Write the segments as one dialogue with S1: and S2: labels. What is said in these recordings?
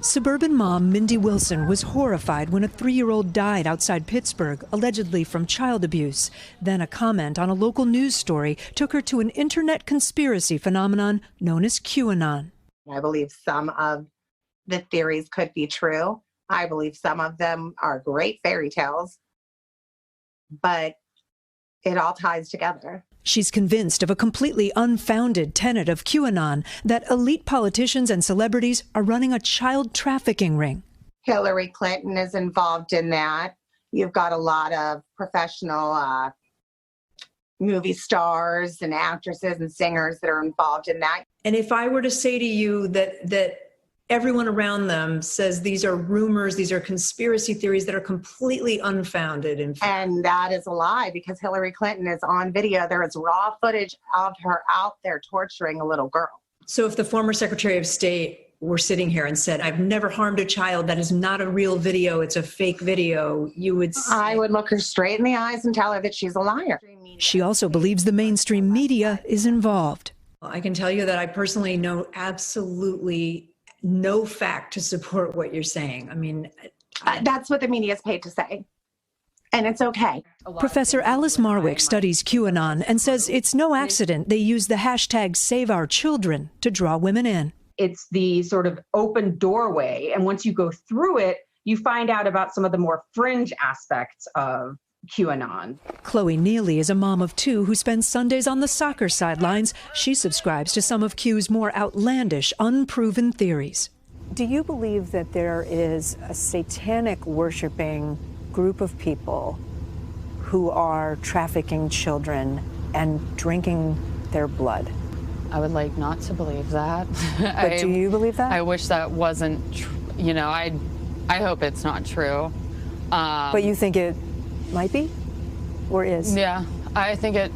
S1: Suburban mom Mindy Wilson was horrified when a 3-year-old died outside Pittsburgh, allegedly from child abuse. Then a comment on a local news story took her to an internet conspiracy phenomenon known as QAnon.
S2: I believe some of the theories could be true. I believe some of them are great fairy tales, but it all ties together.
S1: She's convinced of a completely unfounded tenet of QAnon, that elite politicians and celebrities are running a child trafficking ring.
S2: Hillary Clinton is involved in that. You've got a lot of professional movie stars and actresses and singers that are involved in that.
S1: And if I were to say to you that everyone around them says these are rumors, these are conspiracy theories that are completely unfounded.
S2: And that is a lie, because Hillary Clinton is on video. There is raw footage of her out there torturing a little girl.
S1: So if the former Secretary of State were sitting here and said, I've never harmed a child, that is not a real video, it's a fake video, you would say...
S2: I would look her straight in the eyes and tell her that she's a liar.
S1: She also believes the mainstream media is involved. I can tell you that I personally know absolutely no fact to support what you're saying. I mean,
S2: that's what the media is paid to say. And it's okay.
S1: Professor Alice Marwick studies QAnon and says it's no accident they use the hashtag #SaveOurChildren to draw women in.
S3: It's the sort of open doorway. And once you go through it, you find out about some of the more fringe aspects of QAnon.
S1: Chloe Neely is a mom of 2 who spends Sundays on the soccer sidelines. She subscribes to some of Q's more outlandish, unproven theories.
S4: Do you believe that there is a satanic worshiping group of people who are trafficking children and drinking their blood?
S5: I would like not to believe that.
S4: But do you believe that?
S5: I wish that wasn't true. You know, I hope it's not true.
S4: But you think it might be, or is?
S5: Yeah, I think it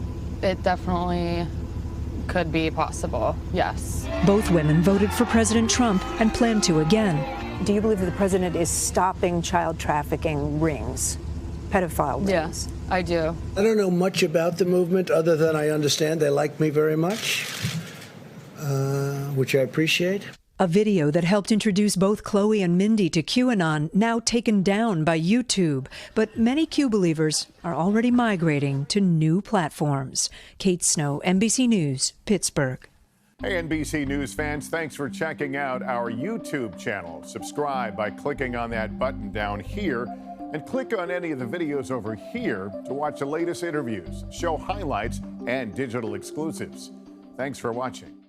S5: definitely could be possible, yes.
S1: Both women voted for President Trump and plan to again.
S4: Do you believe that the president is stopping child trafficking rings, pedophile rings?
S5: Yes, I do.
S6: I don't know much about the movement other than I understand they like me very much, which I appreciate.
S1: A video that helped introduce both Chloe and Mindy to QAnon, now taken down by YouTube. But many Q believers are already migrating to new platforms. Kate Snow, NBC News, Pittsburgh.
S7: Hey, NBC News fans, thanks for checking out our YouTube channel. Subscribe by clicking on that button down here, and click on any of the videos over here to watch the latest interviews, show highlights, and digital exclusives. Thanks for watching.